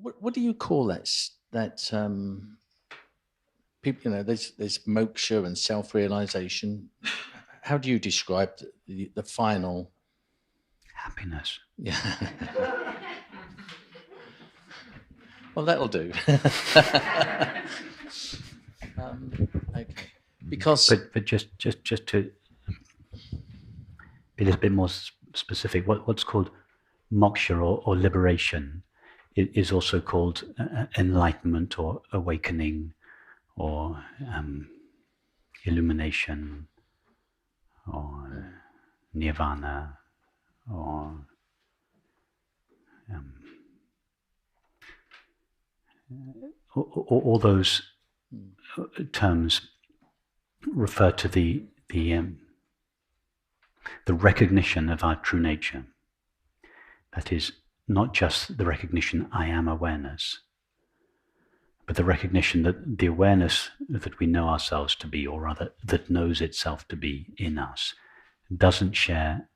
what do you call that? People, there's moksha and self-realization. How do you describe the final happiness? Yeah. Well, that'll do. Okay. Because, but just to be a little bit more specific, what's called moksha or liberation is also called enlightenment or awakening or illumination or nirvana or all those terms refer to the recognition of our true nature. That is not just the recognition I am awareness, but the recognition that the awareness that we know ourselves to be, or rather that knows itself to be in us, doesn't share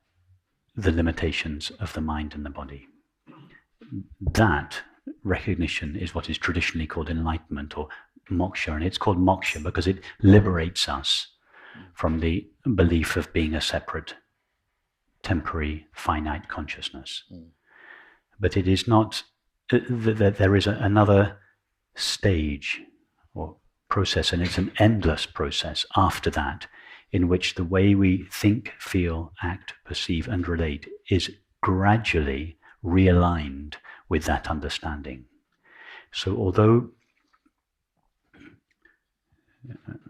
the limitations of the mind and the body. That recognition is what is traditionally called enlightenment or moksha, and it's called moksha because it liberates us from the belief of being a separate, temporary, finite consciousness. But it is not, there is another stage or process, and it's an endless process after that, in which the way we think, feel, act, perceive, and relate is gradually realigned with that understanding. So although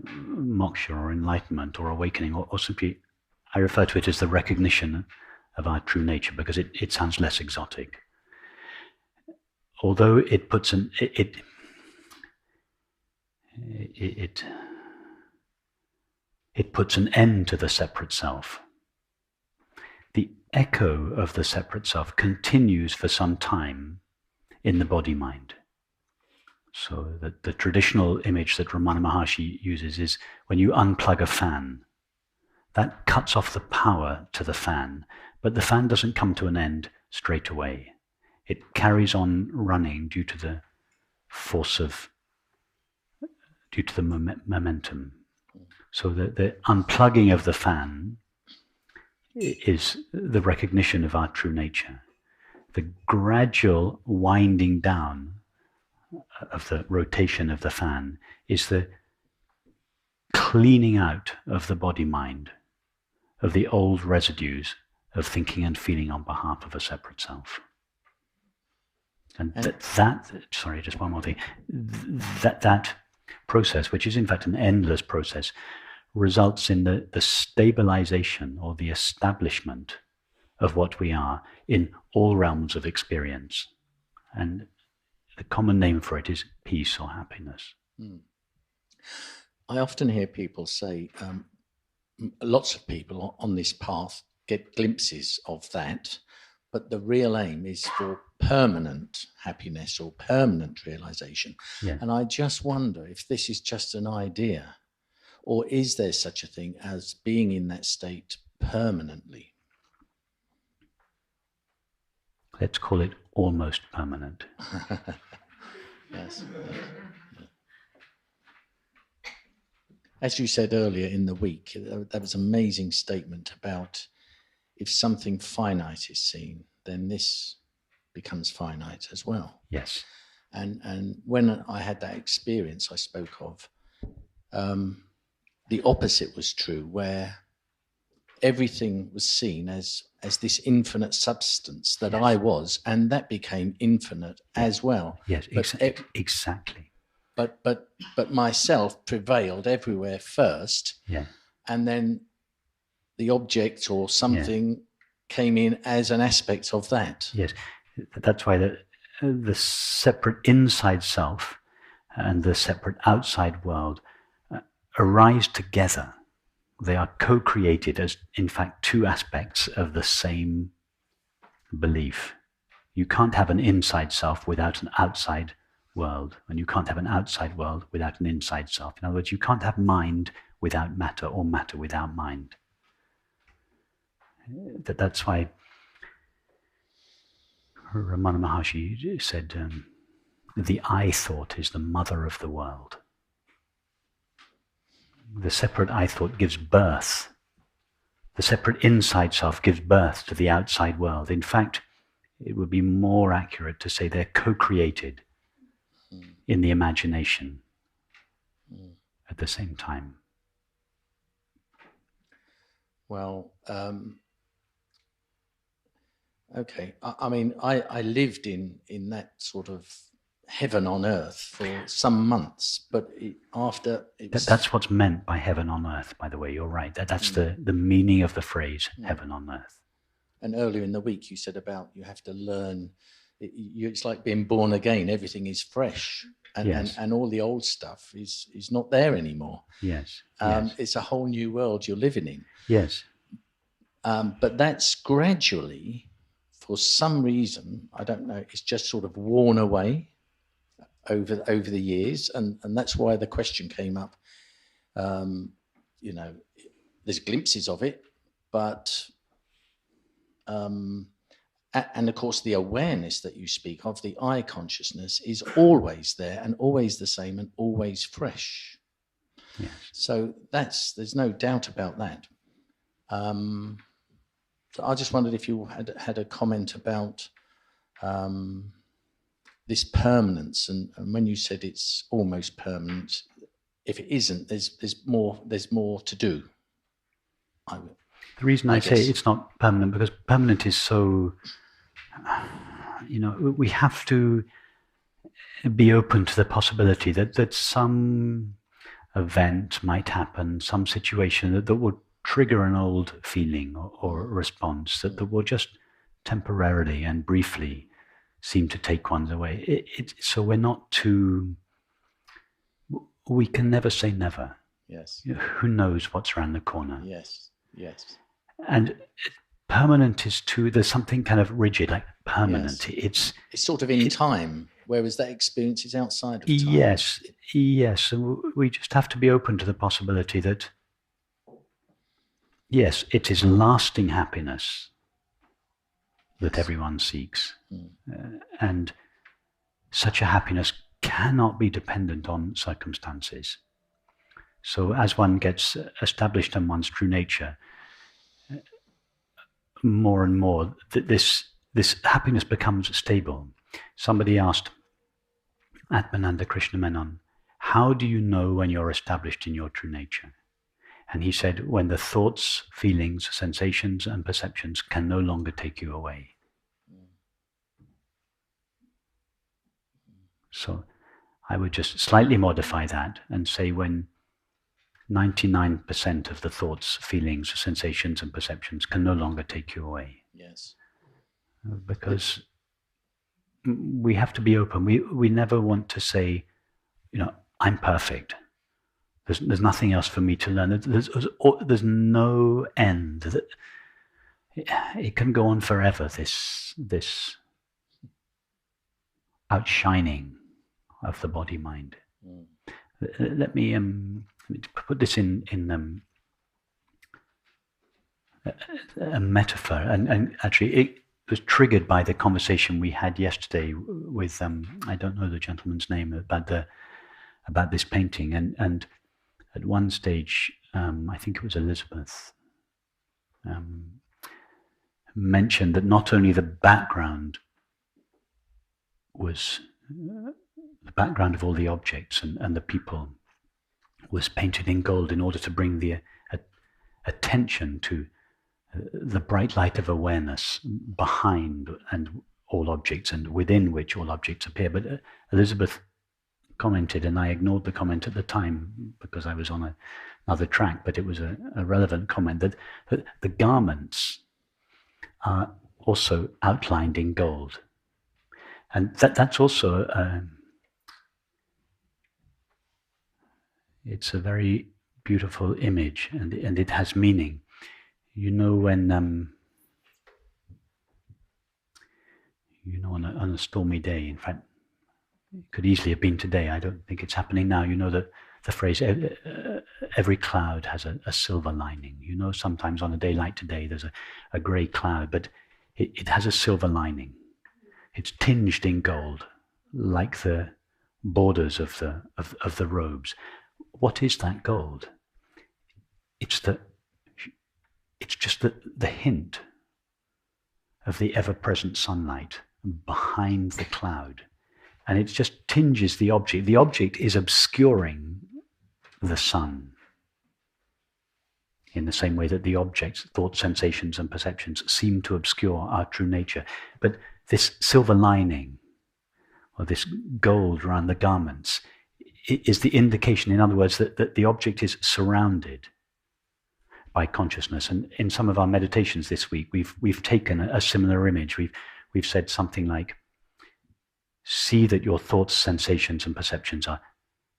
moksha or enlightenment or awakening, or simply, I refer to it as the recognition of our true nature because it sounds less exotic. Although it puts it puts an end to the separate self, the echo of the separate self continues for some time in the body-mind. So the traditional image that Ramana Maharshi uses is when you unplug a fan, that cuts off the power to the fan, but the fan doesn't come to an end straight away. It carries on running due to the force of, due to the momentum. So the unplugging of the fan is the recognition of our true nature. The gradual winding down of the rotation of the fan is the cleaning out of the body-mind of the old residues of thinking and feeling on behalf of a separate self. And sorry, just one more thing. That process, which is in fact an endless process, results in the stabilization or the establishment of what we are in all realms of experience. And the common name for it is peace or happiness. I often hear people say, lots of people on this path get glimpses of that, but the real aim is for permanent happiness or permanent realization. Yeah. And I just wonder if this is just an idea, or is there such a thing as being in that state permanently? Let's call it almost permanent. Yes. As you said earlier in the week, there was an amazing statement about if something finite is seen, then this becomes finite as well. Yes. And when I had that experience I spoke of, the opposite was true, where everything was seen as this infinite substance that I was, and that became infinite as well. Yes, exactly. But myself prevailed everywhere first, and then the object or something came in as an aspect of that. Yes, that's why the separate inside self and the separate outside world arise together. They are co-created as, in fact, two aspects of the same belief. You can't have an inside self without an outside world, and you can't have an outside world without an inside self. In other words, you can't have mind without matter or matter without mind. That's why Ramana Maharshi said, the I thought is the mother of the world. The separate I thought gives birth. The separate inside self gives birth to the outside world. In fact, it would be more accurate to say they're co-created in the imagination at the same time. Well, okay. I mean, I lived in that sort of heaven on earth for some months, but after it was... That's what's meant by heaven on earth, by the way. You're right. That's the meaning of the phrase, heaven on earth. And earlier in the week you said about you have to learn, it's like being born again. Everything is fresh, and all the old stuff is not there anymore. Yes. It's a whole new world you're living in. Yes. But that's gradually, for some reason, I don't know, it's just sort of worn away over the years, and that's why the question came up. You know, there's glimpses of it, but and of course the awareness that you speak of, the I consciousness, is always there and always the same and always fresh. Yes. So there's no doubt about that. So I just wondered if you had a comment about this permanence, and when you said it's almost permanent, if it isn't, there's more to do. The reason I say it's not permanent, because permanent is so, you know, we have to be open to the possibility that some event might happen, some situation that would trigger an old feeling or response that will just temporarily and briefly seem to take one away. So we're not too... We can never say never. Yes. You know, who knows what's around the corner? Yes. Yes. And permanent is too... There's something kind of rigid, like permanent. Yes. It's sort of in time, whereas that experience is outside of time. Yes. Yes. And we just have to be open to the possibility that, yes, it is lasting happiness that everyone seeks. And such a happiness cannot be dependent on circumstances. So as one gets established in one's true nature, more and more, this happiness becomes stable. Somebody asked Atmananda Krishna Menon, how do you know when you're established in your true nature? And he said, when the thoughts, feelings, sensations, and perceptions can no longer take you away. So I would just slightly modify that and say when 99% of the thoughts, feelings, sensations, and perceptions can no longer take you away. Yes. Because we have to be open. We never want to say, you know, I'm perfect. There's nothing else for me to learn. There's no end. It can go on forever, this outshining of the body-mind. Let me put this in a metaphor, and actually it was triggered by the conversation we had yesterday with I don't know the gentleman's name about this painting, and at one stage I think it was Elizabeth mentioned that not only the background was the background of all the objects and the people was painted in gold in order to bring the attention to the bright light of awareness behind and all objects and within which all objects appear. But Elizabeth commented, and I ignored the comment at the time because I was on another track, but it was a relevant comment, that the garments are also outlined in gold. And that's also it's a very beautiful image, and it has meaning. You know, when on a stormy day, in fact, it could easily have been today. I don't think it's happening now. You know that the phrase, every cloud has a silver lining. You know, sometimes on a day like today, there's a grey cloud, but it has a silver lining. It's tinged in gold, like the borders of the robes. What is that gold? It's just the hint of the ever-present sunlight behind the cloud. And it just tinges the object. The object is obscuring the sun in the same way that the objects, thoughts, sensations, and perceptions seem to obscure our true nature. But this silver lining, or this gold around the garments, is the indication, in other words, that the object is surrounded by consciousness. And in some of our meditations this week, we've taken a similar image. We've said something like, see that your thoughts, sensations, and perceptions are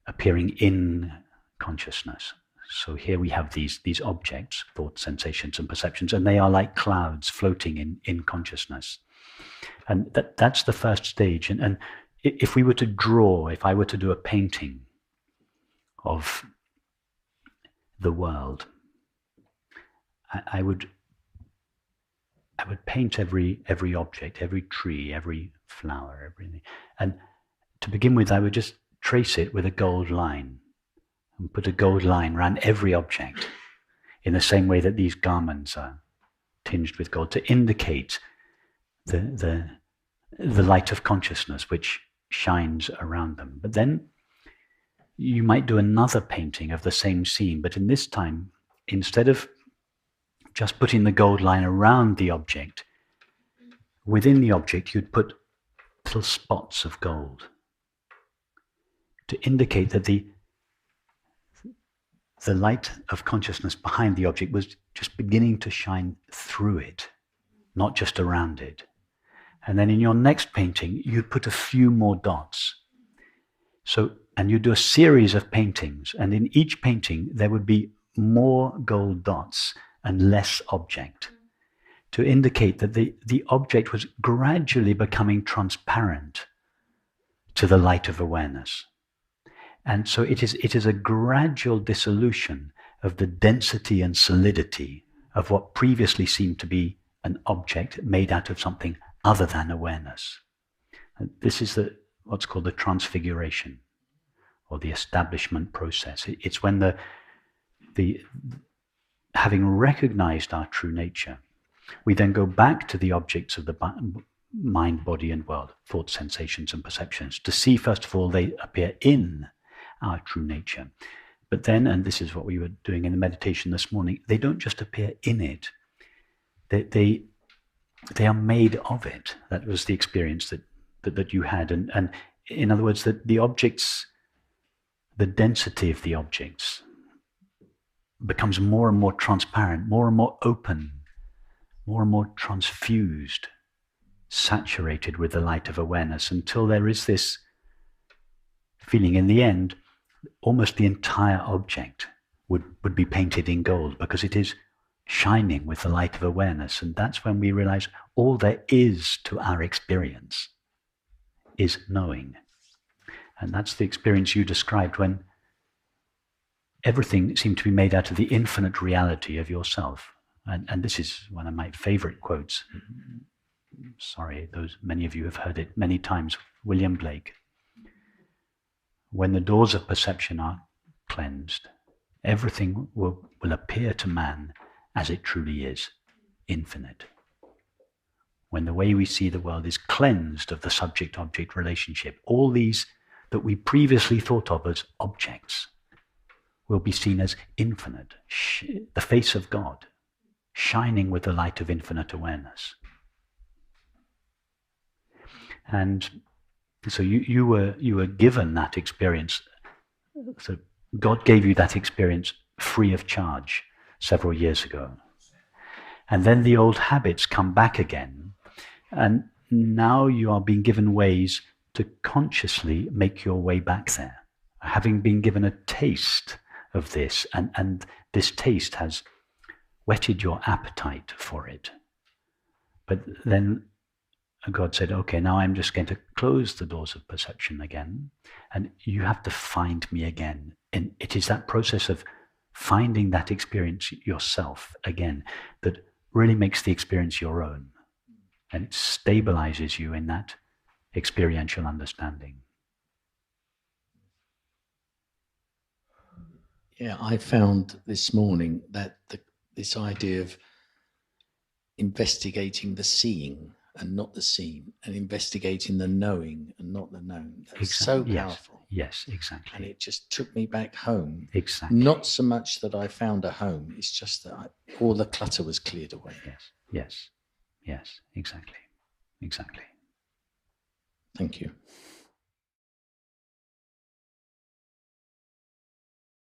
appearing in consciousness. So here we have these objects, thoughts, sensations, and perceptions, and they are like clouds floating in consciousness. And that's the first stage. And if we were to draw, if I were to do a painting of the world, I would paint every object, every tree, every flower, everything. And to begin with, I would just trace it with a gold line and put a gold line around every object in the same way that these garments are tinged with gold to indicate the light of consciousness which shines around them. But then you might do another painting of the same scene, but in this time, instead of just putting the gold line around the object, within the object you'd put little spots of gold to indicate that the light of consciousness behind the object was just beginning to shine through it, not just around it. And then in your next painting, you'd put a few more dots. And you'd do a series of paintings, and in each painting there would be more gold dots and less object, to indicate that the object was gradually becoming transparent to the light of awareness. And so it is a gradual dissolution of the density and solidity of what previously seemed to be an object made out of something other than awareness. And this is what's called the transfiguration, or the establishment process. It's when having recognized our true nature, we then go back to the objects of the mind, body, and world, thoughts, sensations, and perceptions, to see, first of all, they appear in our true nature. But then, and this is what we were doing in the meditation this morning, they don't just appear in it, they are made of it. That was the experience that you had. And in other words, that the objects, the density of the objects becomes more and more transparent, more and more open, more and more transfused, saturated with the light of awareness, until there is this feeling in the end, almost the entire object would be painted in gold, because it is shining with the light of awareness. And that's when we realize all there is to our experience is knowing. And that's the experience you described, when everything seemed to be made out of the infinite reality of yourself. And this is one of my favorite quotes. Sorry, many of you have heard it many times. William Blake. When the doors of perception are cleansed, everything will appear to man as it truly is, infinite. When the way we see the world is cleansed of the subject-object relationship, all these that we previously thought of as objects will be seen as infinite, the face of God, shining with the light of infinite awareness. And so you were given that experience. So God gave you that experience free of charge several years ago. And then the old habits come back again. And now you are being given ways to consciously make your way back there, having been given a taste of this, and this taste has whetted your appetite for it. But then God said, okay, now I'm just going to close the doors of perception again, and you have to find me again. And it is that process of finding that experience yourself again that really makes the experience your own, and it stabilizes you in that experiential understanding. Yeah, I found this morning that this idea of investigating the seeing and not the seen, and investigating the knowing and not the known, that's so powerful. Yes, exactly. And it just took me back home. Exactly. Not so much that I found a home, it's just that all the clutter was cleared away. Yes, exactly. Thank you.